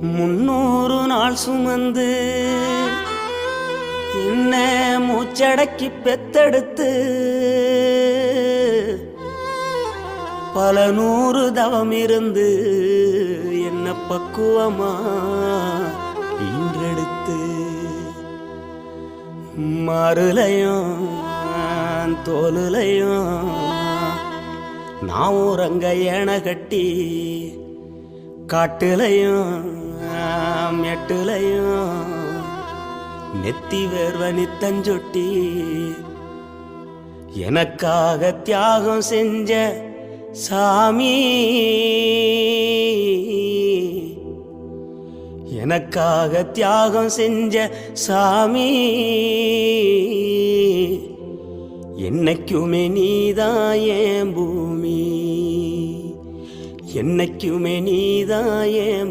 300 நாள் சுமந்து என்ன மூச்சடக்கி பெத்தெடுத்து பல 100 தவம் இருந்து என்ன பக்குவமா இன்றெடுத்து மாறுலையும் தோலுலையும் நான் உறங்க ஏன கட்டி காட்டுலையும் மெட்டுலையும் நெத்தி வேர்வ நித்தஞ்சொட்டி எனக்காக தியாகம் செஞ்ச சாமி, எனக்காக தியாகம் செஞ்ச சாமி, என்னைக்குமே நீதான் என் பூமி, என்னைக்குமே நீதான் என்